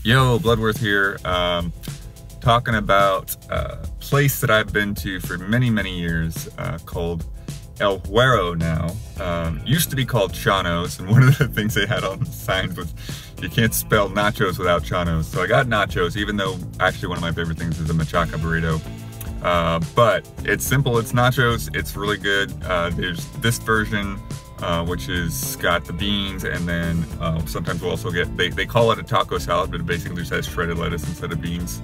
Yo, Bloodworth here, talking about a place that I've been to for many years called El Huero now. Used to be called Chano's, and one of the things they had on the signs was you can't spell nachos without Chano's. So I got nachos, even though actually one of my favorite things is a machaca burrito. But it's simple, it's nachos, it's really good. There's this version, which is got the beans, and then sometimes we'll also get, they call it a taco salad, but it basically just has shredded lettuce instead of beans.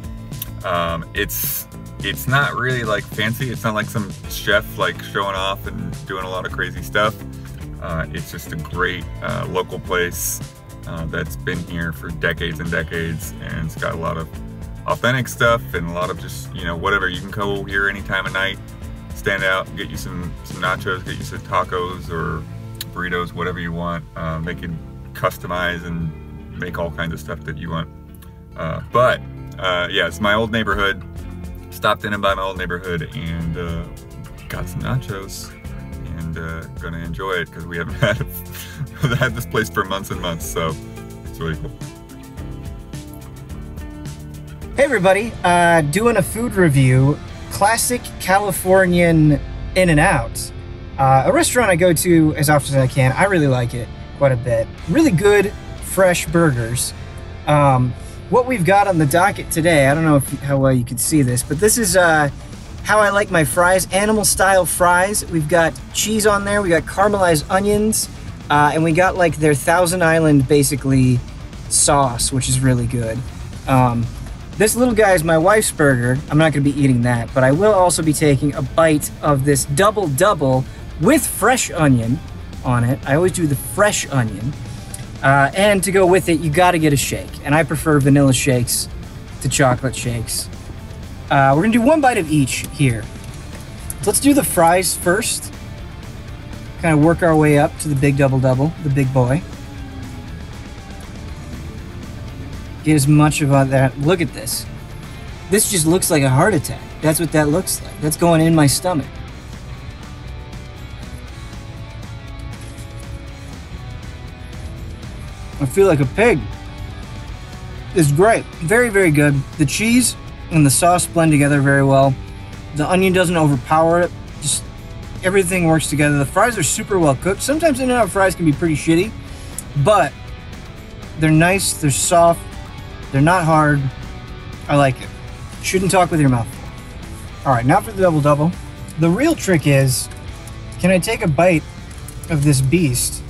It's not really like fancy, it's not like some chef like showing off and doing a lot of crazy stuff. It's just a great local place that's been here for decades and decades, and it's got a lot of authentic stuff and a lot of just, you know, whatever. You can go here any time of night, stand out, get you some nachos, get you some tacos or burritos, whatever you want. They can customize and make all kinds of stuff that you want. Yeah, it's my old neighborhood. Stopped in and by my old neighborhood and got some nachos, and gonna enjoy it because we haven't had this place for months and months, so it's really cool. Hey everybody, doing a food review. Classic Californian In-N-Out. A restaurant I go to as often as I can. I really like it quite a bit. Really good, fresh burgers. What we've got on the docket today, I don't know how well you can see this, but this is how I like my fries, animal style fries. We've got cheese on there, we got caramelized onions, and we got like their Thousand Island, basically, sauce, which is really good. This little guy is my wife's burger. I'm not gonna be eating that, but I will also be taking a bite of this double with fresh onion on it. I always do the fresh onion. And to go with it, you gotta get a shake. And I prefer vanilla shakes to chocolate shakes. We're gonna do one bite of each here. So let's do the fries first. Kind of work our way up to the big double, the big boy. Get as much of that. Look at this. This just looks like a heart attack. That's what that looks like. That's going in my stomach. I feel like a pig. It's great. Very good. The cheese and the sauce blend together very well. The onion doesn't overpower it. Just everything works together. The fries are super well cooked. Sometimes In-N-Out fries can be pretty shitty, but they're nice, they're soft, they're not hard. I like it. Shouldn't talk with your mouth full. All right, now for the double. The real trick is, can I take a bite of this beast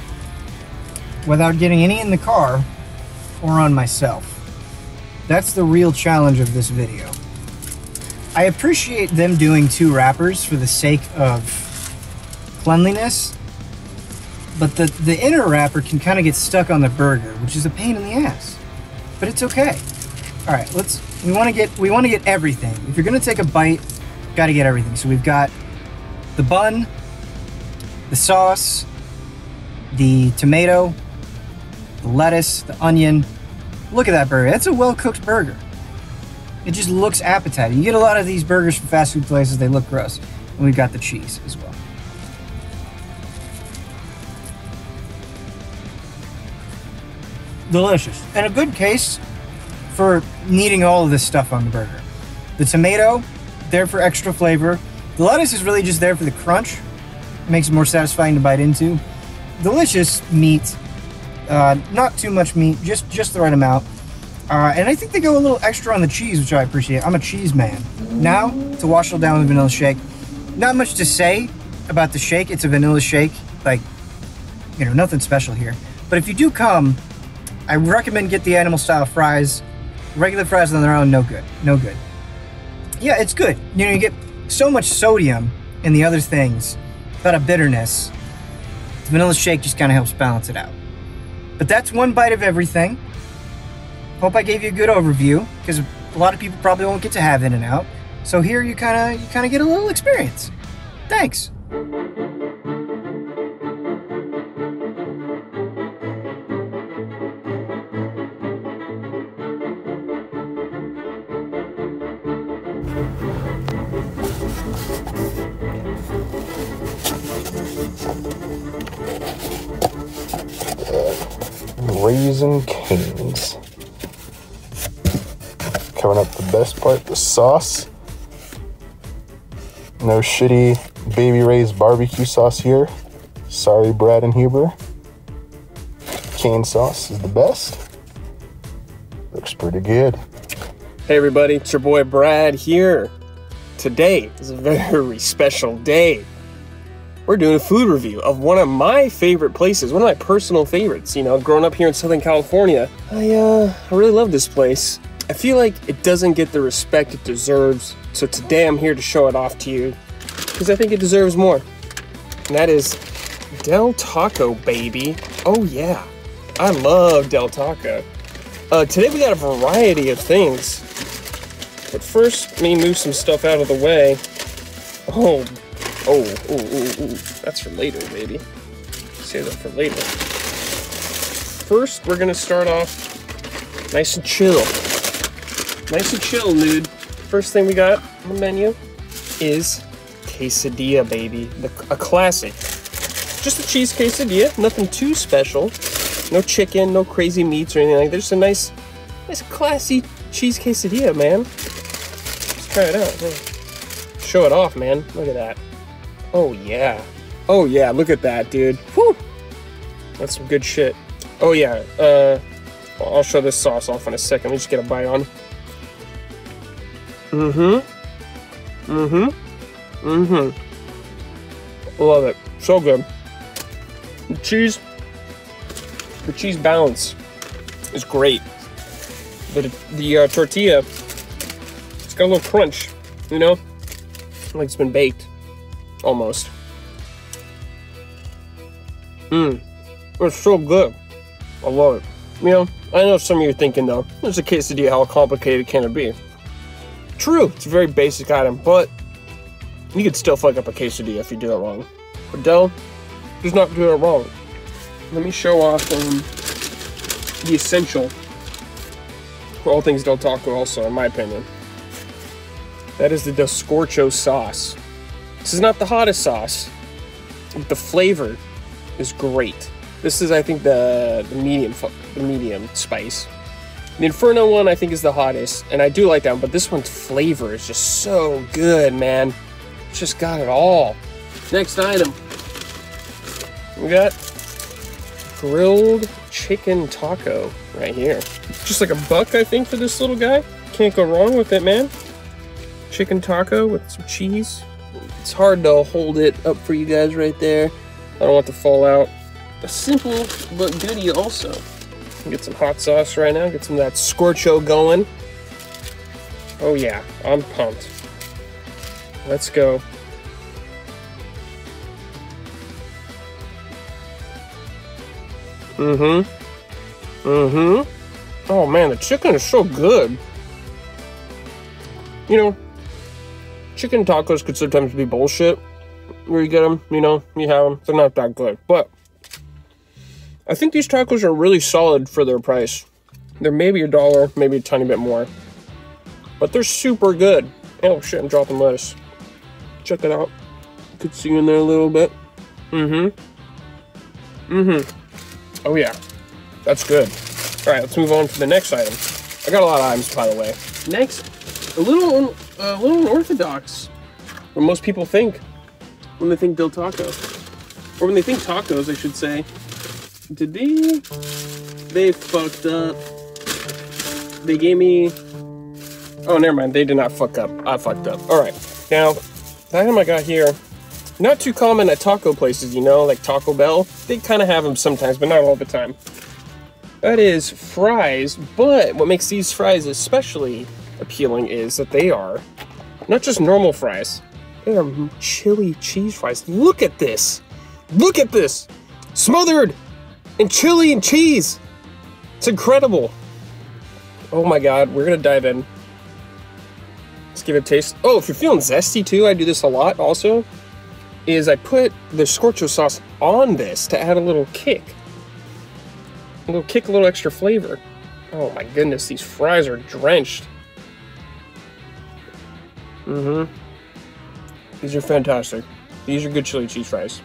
without getting any in the car or on myself? That's the real challenge of this video. I appreciate them doing 2 wrappers for the sake of cleanliness, but the inner wrapper can kind of get stuck on the burger, which is a pain in the ass, but it's okay. All right, we want to get everything. If you're gonna take a bite, got to get everything. So we've got the bun, the sauce, the tomato, the lettuce, the onion. Look at that burger. That's a well-cooked burger. It just looks appetizing. You get a lot of these burgers from fast food places, they look gross. And we've got the cheese as well. Delicious. And a good case for needing all of this stuff on the burger. The tomato, there for extra flavor. The lettuce is really just there for the crunch. It makes it more satisfying to bite into. Delicious meat. Not too much meat, just the right amount. And I think they go a little extra on the cheese, which I appreciate. I'm a cheese man. Now, to wash it down with vanilla shake. Not much to say about the shake. It's a vanilla shake. Like, you know, nothing special here. But if you do come, I recommend get the animal style fries. Regular fries on their own, no good. No good. Yeah, it's good. You know, you get so much sodium in the other things, about a bitterness. The vanilla shake just kind of helps balance it out. But that's one bite of everything. Hope I gave you a good overview, because a lot of people probably won't get to have In-N-Out. So here you kind of get a little experience. Thanks. Raising Cane's. Coming up, the best part, the sauce. No shitty Baby Ray's barbecue sauce here. Sorry, Brad and Huber. Cane sauce is the best. Looks pretty good. Hey everybody, it's your boy Brad here. Today is a very special day. We're doing a food review of one of my favorite places, one of my personal favorites. You know, growing up here in Southern California, I really love this place. I feel like it doesn't get the respect it deserves, so today I'm here to show it off to you, because I think it deserves more. And that is Del Taco, baby. Oh yeah, I love Del Taco. Today we got a variety of things, but first let me move some stuff out of the way. Oh, that's for later, baby. Save that for later. First, we're gonna start off nice and chill. Nice and chill, dude. First thing we got on the menu is quesadilla, baby. A classic. Just a cheese quesadilla, nothing too special. No chicken, no crazy meats or anything like that. Just a nice classy cheese quesadilla, man. Let's try it out. Show it off, man. Look at that. Oh yeah. Oh yeah, look at that, dude. Whew. That's some good shit. Oh yeah, I'll show this sauce off in a second. Let me just get a bite on. Love it. So good. The cheese balance is great. The tortilla, it's got a little crunch, you know? Like it's been baked. Almost. It's so good. I love it. You know, I know some of you are thinking though, there's a quesadilla, how complicated can it be? True, it's a very basic item, but you could still fuck up a quesadilla if you do it wrong. But Del does not do it wrong. Let me show off the essential for all things Del Taco also, in my opinion. That is the Del Scorcho sauce. This is not the hottest sauce, but the flavor is great. This is, I think, the medium spice. The Inferno one, I think, is the hottest, and I do like that one, but this one's flavor is just so good, man. It's just got it all. Next item, we got grilled chicken taco right here. Just like $1, I think, for this little guy. Can't go wrong with it, man. Chicken taco with some cheese. It's hard to hold it up for you guys right there. I don't want it to fall out. A simple but goodie also. Get some hot sauce right now. Get some of that scorcho going. Oh yeah, I'm pumped. Let's go. Oh man, the chicken is so good. You know, chicken tacos could sometimes be bullshit. Where you get them, you know, you have them. They're not that good. But I think these tacos are really solid for their price. They're maybe $1, maybe a tiny bit more. But they're super good. Oh shit, I'm dropping lettuce. Check it out. Could see in there a little bit. Oh yeah, that's good. All right, let's move on to the next item. I got a lot of items, by the way. Next, a little unorthodox. What most people think when they think Del Taco, or when they think tacos, I should say. They fucked up. They gave me. Oh, never mind. They did not fuck up. I fucked up. All right. Now, the item I got here. Not too common at taco places, you know, like Taco Bell. They kind of have them sometimes, but not all the time. That is fries, but what makes these fries especially appealing is that they are not just normal fries. They are chili cheese fries. Look at this. Look at this. Smothered in chili and cheese. It's incredible. Oh my God, we're gonna dive in. Let's give it a taste. Oh, if you're feeling zesty too, I do this a lot also. Is I put the scorcho sauce on this to add a little kick. A little extra flavor. Oh my goodness, these fries are drenched. These are fantastic. These are good chili cheese fries.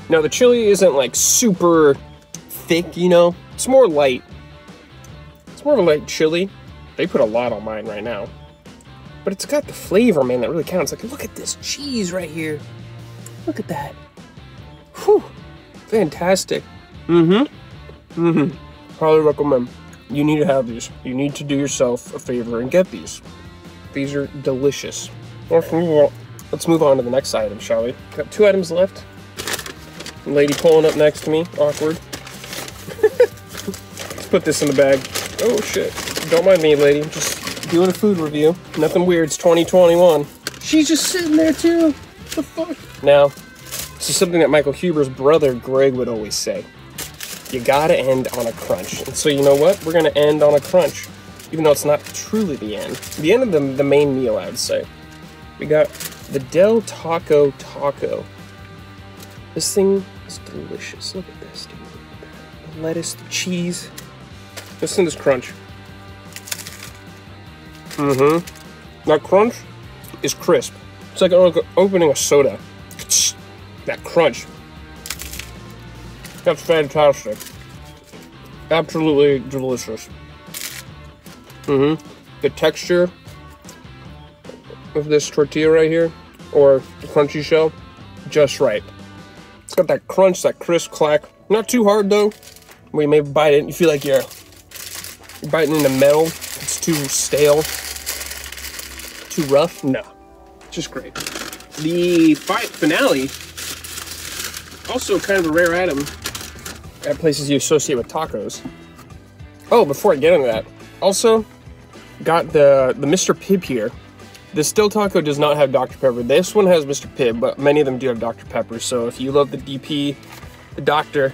Now the chili isn't like super thick, you know? It's more light. It's more of a light chili. They put a lot on mine right now. But it's got the flavor, man, that really counts. Like, look at this cheese right here. Look at that. Whew. Fantastic. Highly recommend. You need to have these. You need to do yourself a favor and get these. These are delicious. Let's move on to the next item, shall we? Got 2 items left. Lady pulling up next to me. Awkward. Let's put this in the bag. Oh, shit. Don't mind me, lady. I'm just doing a food review. Nothing weird. It's 2021. She's just sitting there, too. What the fuck? Now, this is something that Michael Huber's brother, Greg, would always say. You gotta end on a crunch. And so, you know what? We're gonna end on a crunch. Even though it's not truly the end. The end of the main meal, I would say. We got the Del Taco Taco. This thing is delicious. Look at this, dude. The lettuce, the cheese. Listen to this crunch. That crunch is crisp. It's like opening a soda. That crunch. That's fantastic. Absolutely delicious. The texture of this tortilla right here, or the crunchy shell, just right. It's got that crunch, that crisp clack. Not too hard though. Where you may bite it and you feel like you're biting into metal. It's too stale. Too rough? No. Just great. The finale, also kind of a rare item at places you associate with tacos. Oh, before I get into that, also got the Mr. Pibb here. This Del Taco does not have Dr. Pepper. This one has Mr. Pibb, but many of them do have Dr. Pepper. So if you love the DP, the Doctor,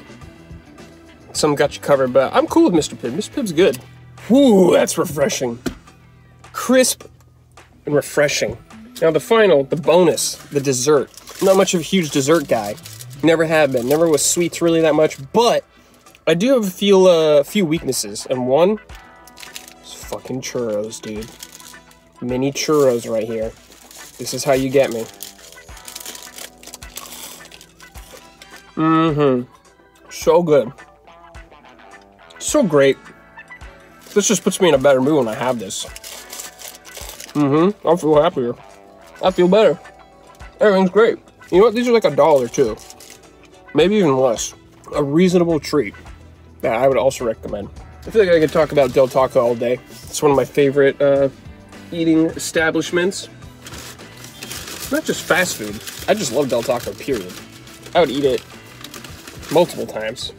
some got you covered. But I'm cool with Mr. Pibb. Mr. Pibb's good. Whew, that's refreshing. Crisp and refreshing. Now the bonus, the dessert. Not much of a huge dessert guy. Never have been. Never was sweets really that much. But I do have a few weaknesses. And one is fucking churros, dude. Mini churros right here. This is how you get me. So good. So great. This just puts me in a better mood when I have this. I feel happier. I feel better. Everything's great. You know what? These are like $1 too. Maybe even less. A reasonable treat that I would also recommend. I feel like I could talk about Del Taco all day. It's one of my favorite eating establishments. Not just fast food. I just love Del Taco, period. I would eat it multiple times.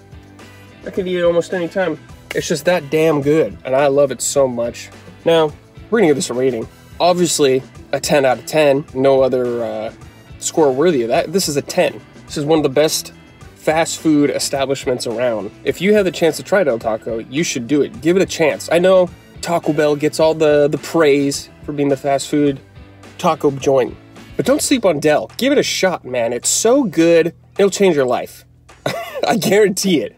I could eat it almost any time. It's just that damn good, and I love it so much. Now, we're gonna give this a rating. Obviously, a 10 out of 10. No other score worthy of that. This is a 10. This is one of the best fast food establishments around. If you have the chance to try Del Taco, you should do it. Give it a chance. I know Taco Bell gets all the praise for being the fast food taco joint, but don't sleep on Del. Give it a shot, man. It's so good, it'll change your life. I guarantee it.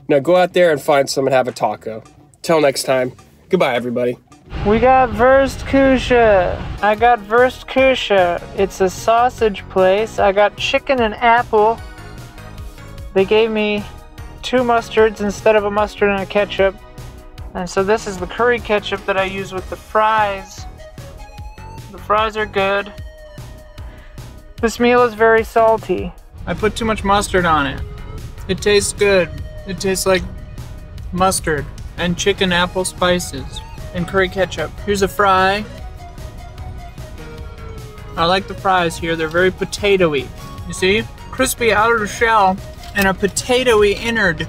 Now go out there and find some and have a taco. Till next time, goodbye everybody. We got Wurst Kusha. I got Wurst Kusha. It's a sausage place. I got chicken and apple. They gave me 2 mustards instead of a mustard and a ketchup. And so this is the curry ketchup that I use with the fries. The fries are good. This meal is very salty. I put too much mustard on it. It tastes good. It tastes like mustard and chicken apple spices and curry ketchup. Here's a fry. I like the fries here. They're very potatoey. You see? Crispy out of the shell and a potatoey innard.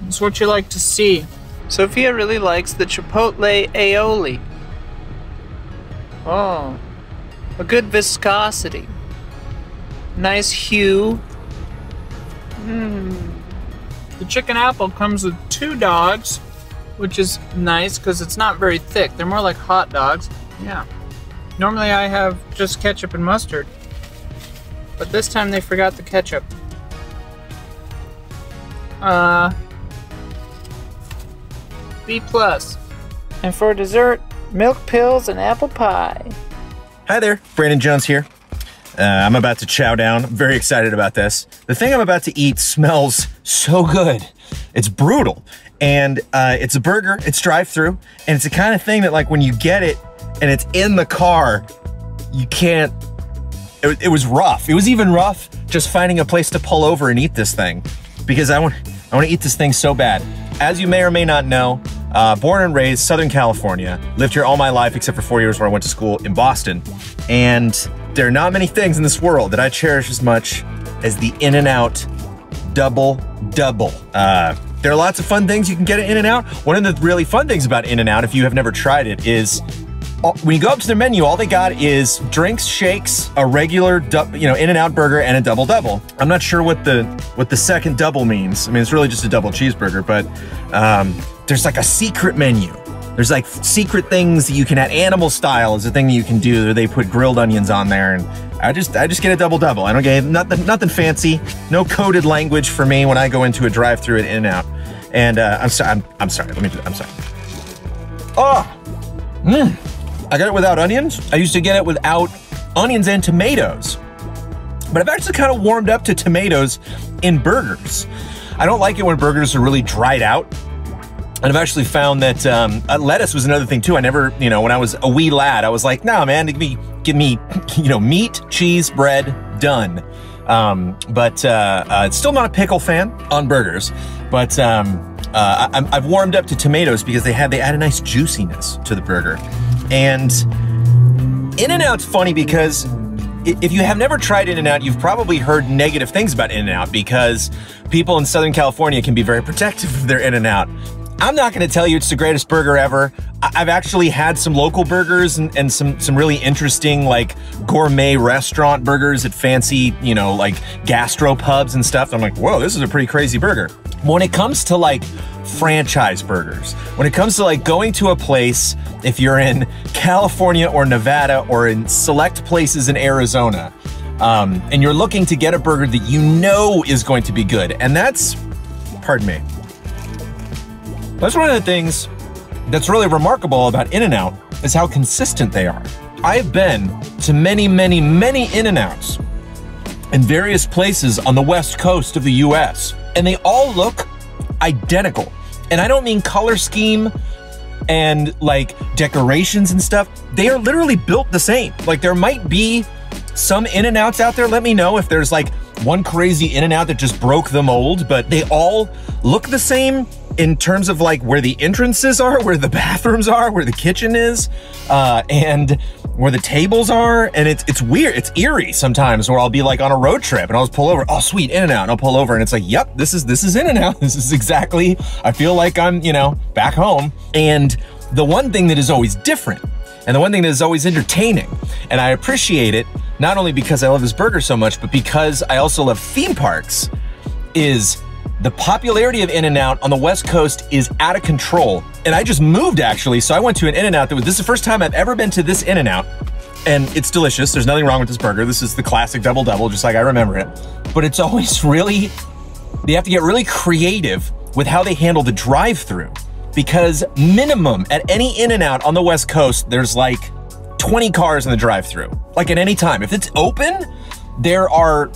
That's what you like to see. Sophia really likes the chipotle aioli. Oh, a good viscosity. Nice hue. The chicken apple comes with 2 dogs, which is nice because it's not very thick. They're more like hot dogs. Yeah. Normally I have just ketchup and mustard, but this time they forgot the ketchup. B+. And for dessert, milk pills and apple pie. Hi there, Brandon Jones here. I'm about to chow down. I'm very excited about this. The thing I'm about to eat smells so good. It's brutal. And it's a burger, it's drive-through, and it's the kind of thing that like when you get it and it's in the car, you can't, it was rough. It was even rough just finding a place to pull over and eat this thing because I want to eat this thing so bad. As you may or may not know, born and raised Southern California, lived here all my life except for 4 years where I went to school in Boston. And there are not many things in this world that I cherish as much as the In-N-Out Double Double. There are lots of fun things you can get at In-N-Out. One of the really fun things about In-N-Out, if you have never tried it, is when you go up to their menu, all they got is drinks, shakes, a regular, In-N-Out burger, and a double double. I'm not sure what the second double means. I mean, it's really just a double cheeseburger, but there's like a secret menu. There's like secret things that you can add. Animal style is a thing that you can do. Where they put grilled onions on there, and I just get a double double. I don't get nothing fancy. No coded language for me when I go into a drive-through at In-N-Out. And I'm sorry. I'm sorry. Oh, I got it without onions. I used to get it without onions and tomatoes. But I've actually kind of warmed up to tomatoes in burgers. I don't like it when burgers are really dried out. And I've actually found that lettuce was another thing too. I never, when I was a wee lad, I was like, nah, man, give me, meat, cheese, bread, done. But it's still not a pickle fan on burgers. But I've warmed up to tomatoes because they add a nice juiciness to the burger. And In-N-Out's funny because if you have never tried In-N-Out, you've probably heard negative things about In-N-Out because people in Southern California can be very protective of their In-N-Out. I'm not going to tell you it's the greatest burger ever. I've actually had some local burgers and some really interesting like gourmet restaurant burgers at fancy, like gastro pubs and stuff. I'm like, whoa, this is a pretty crazy burger. When it comes to like franchise burgers, when it comes to like going to a place, if you're in California or Nevada or in select places in Arizona, and you're looking to get a burger that you know is going to be good, and that's, pardon me, that's one of the things that's really remarkable about In-N-Out is how consistent they are. I've been to many, many, many In-N-Outs in various places on the West Coast of the US, and they all look identical. And I don't mean color scheme and like decorations and stuff. They are literally built the same. Like there might be some In-N-Outs out there. Let me know if there's like one crazy In-N-Out that just broke the mold, but they all look the same in terms of like where the entrances are, where the bathrooms are, where the kitchen is, and where the tables are. And it's weird, it's eerie sometimes where I'll be like on a road trip and I'll just pull over, oh sweet, In-N-Out, and I'll pull over and it's like, yep, this is In-N-Out. This is exactly, I feel like I'm, back home. And the one thing that is always different, and the one thing that is always entertaining, and I appreciate it, not only because I love this burger so much, but because I also love theme parks, is the popularity of In-N-Out on the West Coast is out of control. And I just moved actually, so I went to an In-N-Out this is the first time I've ever been to this In-N-Out, and it's delicious. There's nothing wrong with this burger. This is the classic double double, just like I remember it. But it's always really, they have to get really creative with how they handle the drive-through, because minimum at any In-N-Out on the West Coast, there's like 20 cars in the drive-through, like at any time. If it's open, there are,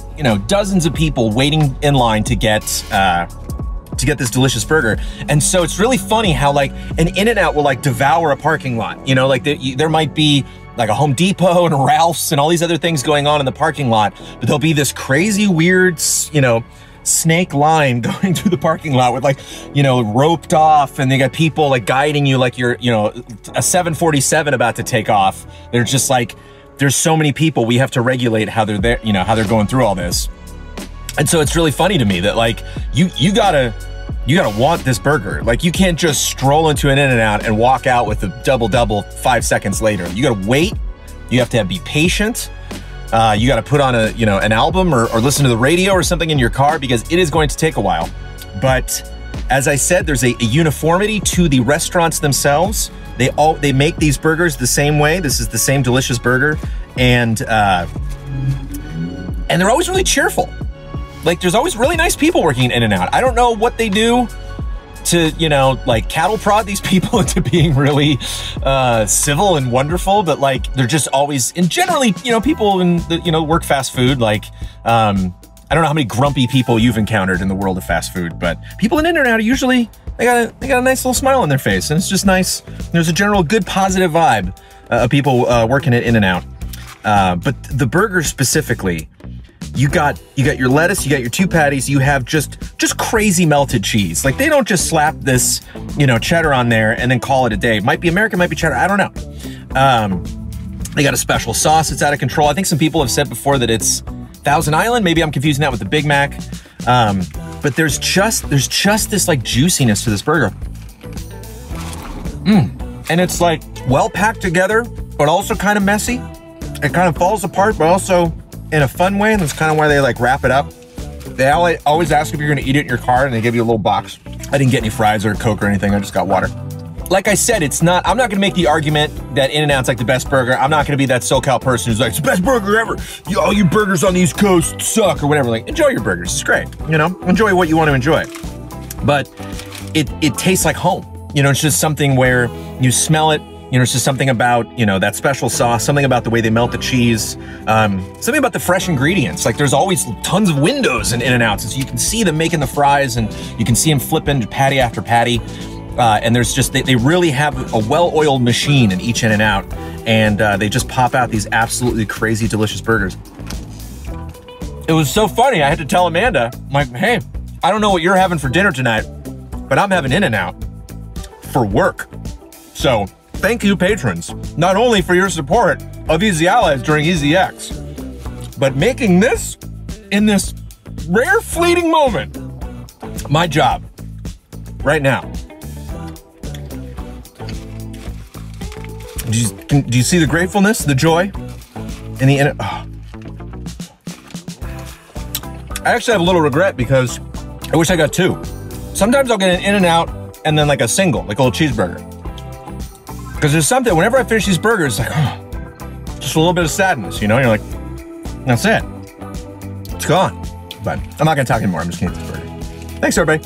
dozens of people waiting in line to get this delicious burger. And so it's really funny how like an In-N-Out will like devour a parking lot. Like there might be like a Home Depot and a Ralph's and all these other things going on in the parking lot, but there'll be this crazy weird, snake line going through the parking lot with like, roped off, and they got people like guiding you like you're, a 747 about to take off. They're just like, there's so many people, we have to regulate how they're there, how they're going through all this. And so it's really funny to me that like, you gotta want this burger. Like you can't just stroll into an In-N-Out and walk out with a double double 5 seconds later. You gotta wait, you have to be patient. You gotta put on an album or listen to the radio or something in your car because it is going to take a while. But as I said, there's a uniformity to the restaurants themselves. They make these burgers the same way. This is the same delicious burger, and they're always really cheerful. Like there's always really nice people working in In-N-Out. I don't know what they do to, like cattle prod these people into being really civil and wonderful, but like they're just always, and generally, people in the, work fast food, like, I don't know how many grumpy people you've encountered in the world of fast food, but people in In-N-Out are usually they got a nice little smile on their face, and it's just nice. There's a general good positive vibe of people working at In-N-Out. But the burger specifically, you got your lettuce, you got your 2 patties, you have just crazy melted cheese. Like, they don't just slap this, you know, cheddar on there and then call it a day. Might be American, might be cheddar, I don't know. They got a special sauce that's out of control. I think some people have said before that it's Thousand Island. Maybe I'm confusing that with the Big Mac. But there's just this like juiciness to this burger. And it's like well packed together, but also kind of messy. It kind of falls apart, but also in a fun way. And that's kind of why they like wrap it up. They always ask if you're gonna eat it in your car, and they give you a little box. I didn't get any fries or Coke or anything. I just got water. Like I said, I'm not gonna make the argument that In-N-Out's like the best burger. I'm not gonna be that SoCal person who's like, it's the best burger ever. All you burgers on the East Coast suck or whatever. Like, enjoy your burgers, it's great. You know, enjoy what you want to enjoy. But it tastes like home. You know, it's just something where you smell it. You know, it's just something about, you know, that special sauce, something about the way they melt the cheese, something about the fresh ingredients. Like, there's always tons of windows in In-N-Out, so you can see them making the fries, and you can see them flipping patty after patty. And there's just, they really have a well-oiled machine in each In-N-Out, and they just pop out these absolutely crazy, delicious burgers. It was so funny, I had to tell Amanda, I'm like, hey, I don't know what you're having for dinner tonight, but I'm having In-N-Out for work. So, thank you, patrons, not only for your support of Easy Allies during EZX, but making this, in this rare fleeting moment, my job, right now. Do you see the gratefulness, the joy, and the I actually have a little regret because I wish I got 2. Sometimes I'll get an In-N-Out and then like a single, like a little cheeseburger. Because there's something, whenever I finish these burgers, it's like, oh, just a little bit of sadness, you know? You're like, that's it. It's gone. But I'm not gonna talk anymore, I'm just gonna eat this burger. Thanks, everybody.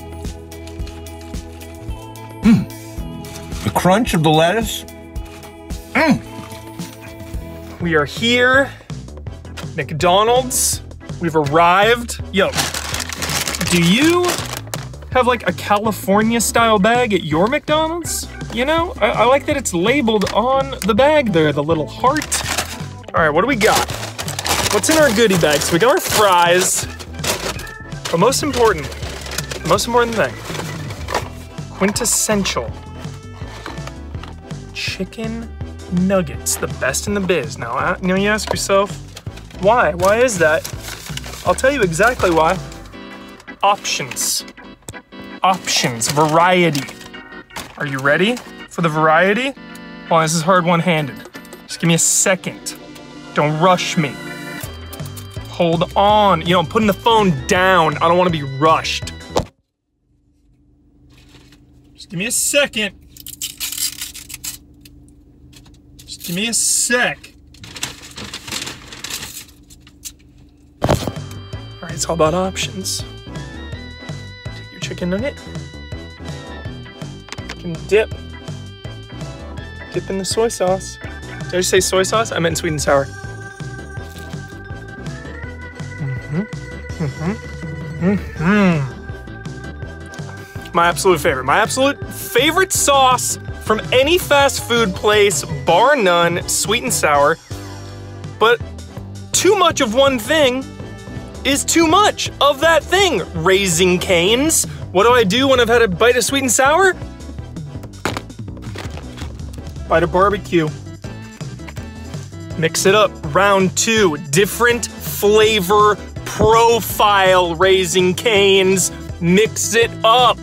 The crunch of the lettuce. We are here, McDonald's. We've arrived. Yo, do you have like a California style bag at your McDonald's? You know, I like that it's labeled on the bag there, the little heart. All right, what do we got? What's in our goodie bag? So we got our fries, but most importantly, the most important thing, quintessential chicken nuggets, the best in the biz. Now, you know, you ask yourself, why? Why is that? I'll tell you exactly why. Options. Options, variety. Are you ready for the variety? Well, this is hard one-handed. Just give me a second. Don't rush me. Hold on. You know, I'm putting the phone down. I don't want to be rushed. Just give me a second. Just give me a sec. All right, it's all about options. Take your chicken nugget. You can dip in the soy sauce. Did I just say soy sauce? I meant sweet and sour. My absolute favorite sauce from any fast food place, bar none, sweet and sour. But too much of one thing is too much of that thing. Raising Cane's. What do I do when I've had a bite of sweet and sour? Bite of barbecue. Mix it up. Round 2. Different flavor profile Raising Cane's. Mix it up.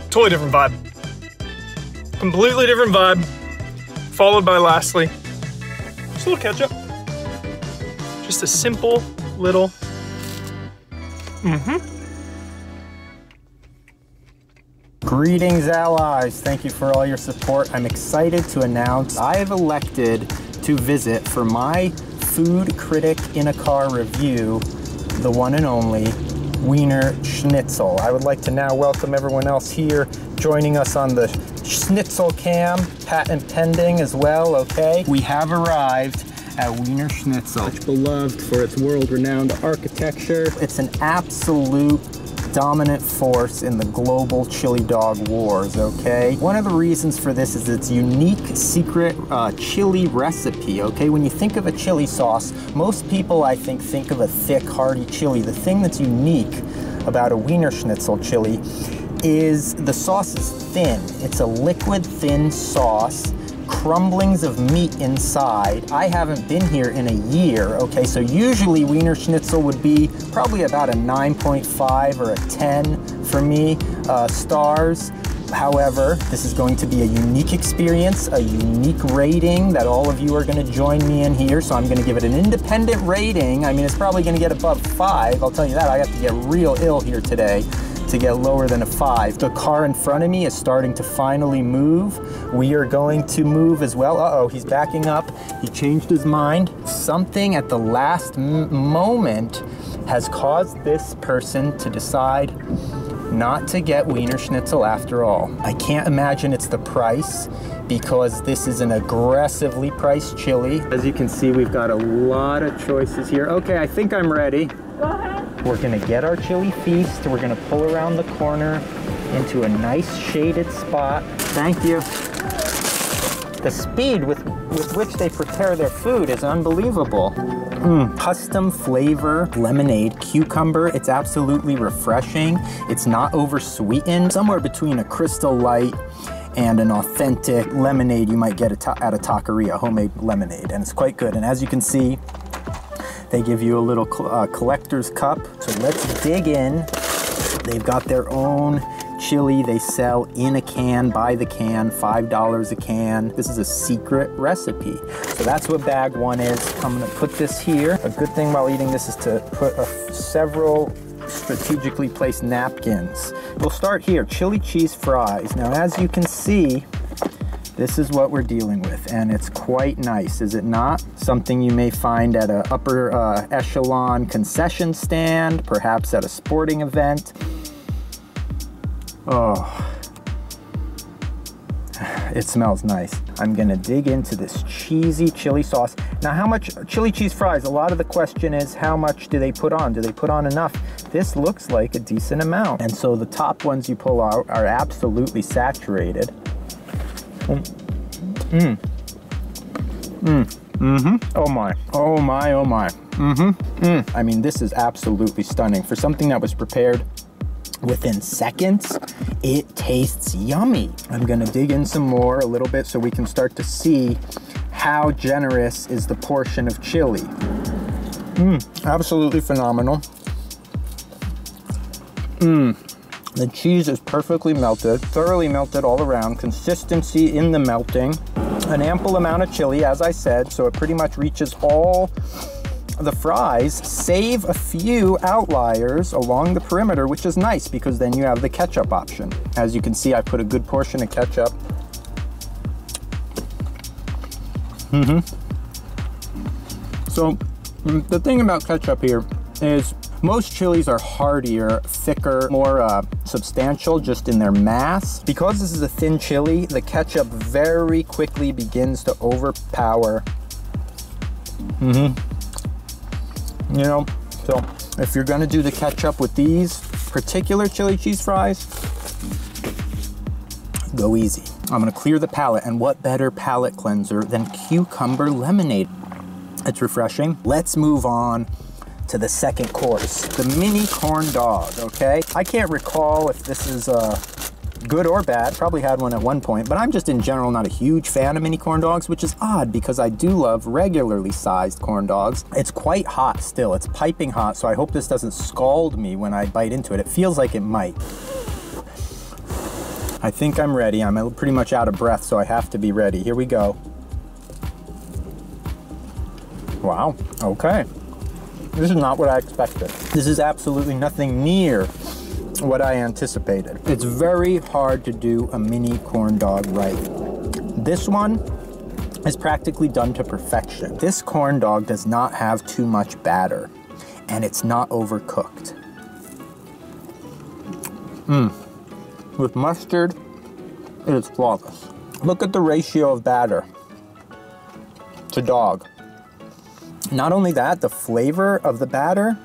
Totally different vibe. Completely different vibe. Followed by lastly, just a little ketchup. Just a simple little. Greetings, allies. Thank you for all your support. I'm excited to announce I have elected to visit for my food critic in a car review, the one and only Wienerschnitzel. I would like to now welcome everyone else here joining us on the Schnitzel cam, patent pending as well, okay? We have arrived at Wienerschnitzel. Much beloved for its world-renowned architecture. It's an absolute dominant force in the global chili dog wars, okay? One of the reasons for this is its unique secret chili recipe, okay? When you think of a chili sauce, most people, I think of a thick, hearty chili. The thing that's unique about a Wienerschnitzel chili is the sauce is thin. It's a liquid, thin sauce, crumblings of meat inside. I haven't been here in a year, okay? So usually Wienerschnitzel would be probably about a 9.5 or a 10 for me, stars. However, this is going to be a unique experience, a unique rating that all of you are gonna join me in here. So I'm gonna give it an independent rating. I mean, it's probably gonna get above 5. I'll tell you that, I have to get real ill here today to get lower than a 5. The car in front of me is starting to finally move. We are going to move as well. Uh-oh, he's backing up. He changed his mind. Something at the last moment has caused this person to decide not to get Wienerschnitzel after all. I can't imagine it's the price, because this is an aggressively priced chili. As you can see, we've got a lot of choices here. Okay, I think I'm ready. Go ahead. We're gonna get our chili feast. We're gonna pull around the corner into a nice shaded spot. Thank you. The speed with which they prepare their food is unbelievable. Custom flavor, lemonade, cucumber. It's absolutely refreshing. It's not over sweetened. Somewhere between a Crystal Light and an authentic lemonade you might get at a taqueria, homemade lemonade, and it's quite good. And as you can see, they give you a little collector's cup. So let's dig in. They've got their own chili they sell in a can, by the can, $5 a can. This is a secret recipe. So that's what bag 1 is. I'm gonna put this here. A good thing while eating this is to put several strategically placed napkins. We'll start here, chili cheese fries. Now, as you can see, this is what we're dealing with, and it's quite nice, is it not? Something you may find at an upper echelon concession stand, perhaps at a sporting event. Oh, it smells nice. I'm gonna dig into this cheesy chili sauce. Now, how much chili cheese fries? A lot of the question is, how much do they put on? Do they put on enough? This looks like a decent amount. And so the top ones you pull out are absolutely saturated. Oh my, oh my, oh my. I mean, this is absolutely stunning. For something that was prepared within seconds, it tastes yummy. I'm gonna dig in some more a little bit so we can start to see how generous is the portion of chili. Absolutely phenomenal. The cheese is perfectly melted, thoroughly melted all around, consistency in the melting. An ample amount of chili, as I said, so it pretty much reaches all the fries, save a few outliers along the perimeter, which is nice because then you have the ketchup option. As you can see, I put a good portion of ketchup. So the thing about ketchup here is most chilies are heartier, thicker, more substantial just in their mass. Because this is a thin chili, the ketchup very quickly begins to overpower. You know, so if you're gonna do the ketchup with these particular chili cheese fries, go easy. I'm gonna clear the palate, and what better palate cleanser than cucumber lemonade? It's refreshing. Let's move on to the second course, the mini corn dog, okay? I can't recall if this is good or bad. Probably had one at one point, but I'm just in general not a huge fan of mini corn dogs, which is odd because I do love regularly sized corn dogs. It's quite hot still. It's piping hot, so I hope this doesn't scald me when I bite into it. It feels like it might. I think I'm ready. I'm pretty much out of breath, so I have to be ready. Here we go. Wow, okay. This is not what I expected. This is absolutely nothing near what I anticipated. It's very hard to do a mini corn dog right. This one is practically done to perfection. This corn dog does not have too much batter, and it's not overcooked. With mustard, it is flawless. Look at the ratio of batter to dog. Not only that, the flavor of the batter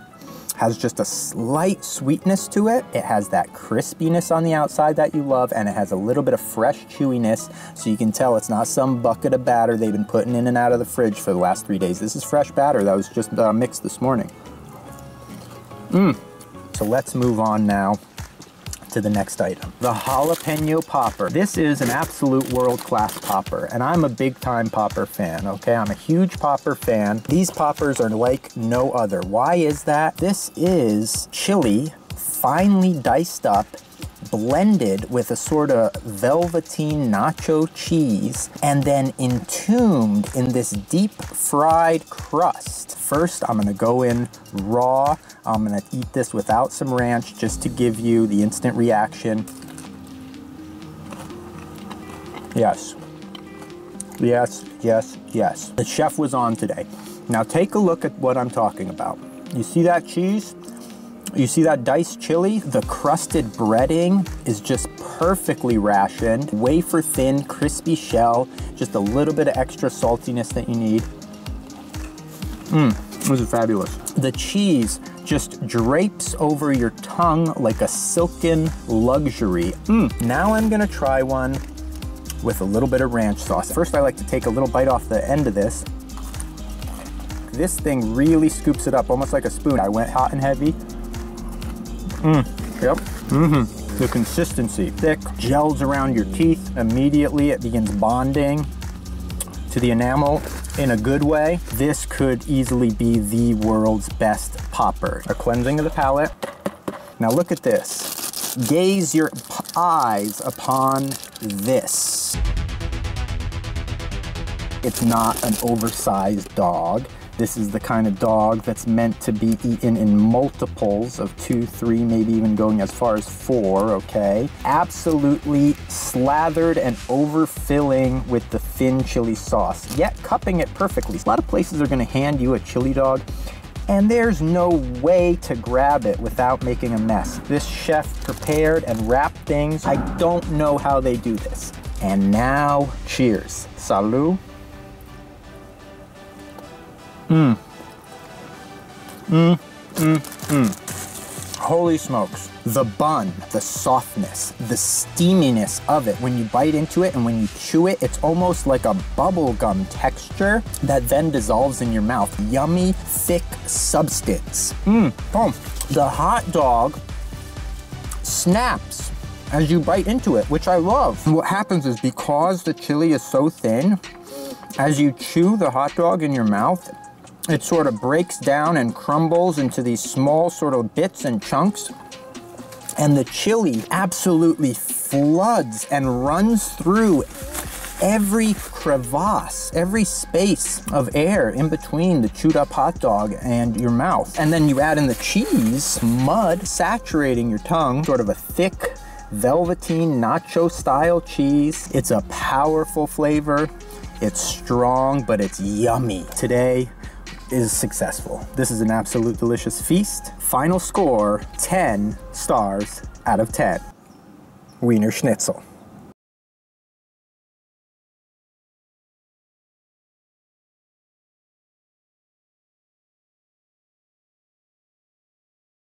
has just a slight sweetness to it. It has that crispiness on the outside that you love, and it has a little bit of fresh chewiness, so you can tell it's not some bucket of batter they've been putting in and out of the fridge for the last 3 days. This is fresh batter that was just mixed this morning. So let's move on now to the next item. The jalapeno popper. This is an absolute world-class popper, and I'm a big-time popper fan, okay? I'm a huge popper fan. These poppers are like no other. Why is that? This is chili finely diced up, blended with a sort of velveteen nacho cheese, and then entombed in this deep fried crust. First, I'm gonna go in raw. I'm gonna eat this without some ranch just to give you the instant reaction. Yes. Yes, yes, yes. The chef was on today. Now take a look at what I'm talking about. You see that cheese? You see that diced chili? The crusted breading is just perfectly rationed. Wafer thin, crispy shell, just a little bit of extra saltiness that you need. This is fabulous. The cheese just drapes over your tongue like a silken luxury. Now I'm gonna try one with a little bit of ranch sauce. First, I like to take a little bite off the end of this. This thing really scoops it up, almost like a spoon. I went hot and heavy. Yep. The consistency, thick, gels around your teeth. Immediately it begins bonding to the enamel in a good way. This could easily be the world's best popper. A cleansing of the palate. Now look at this. Gaze your eyes upon this. It's not an oversized dog. This is the kind of dog that's meant to be eaten in multiples of 2, 3, maybe even going as far as 4, okay? Absolutely slathered and overfilling with the thin chili sauce, yet cupping it perfectly. A lot of places are gonna hand you a chili dog, and there's no way to grab it without making a mess. This chef prepared and wrapped things. I don't know how they do this. And now, cheers. Salud. Holy smokes. The bun, the softness, the steaminess of it. When you bite into it and when you chew it, it's almost like a bubble gum texture that then dissolves in your mouth. Yummy, thick substance. The hot dog snaps as you bite into it, which I love. And what happens is because the chili is so thin, as you chew the hot dog in your mouth, it sort of breaks down and crumbles into these small sort of bits and chunks. And the chili absolutely floods and runs through every crevasse, every space of air in between the chewed up hot dog and your mouth. And then you add in the cheese, mud saturating your tongue, sort of a thick, velveteen nacho style cheese. It's a powerful flavor. It's strong, but it's yummy. Today is successful. This is an absolute delicious feast. Final score, 10 stars out of 10. Wienerschnitzel.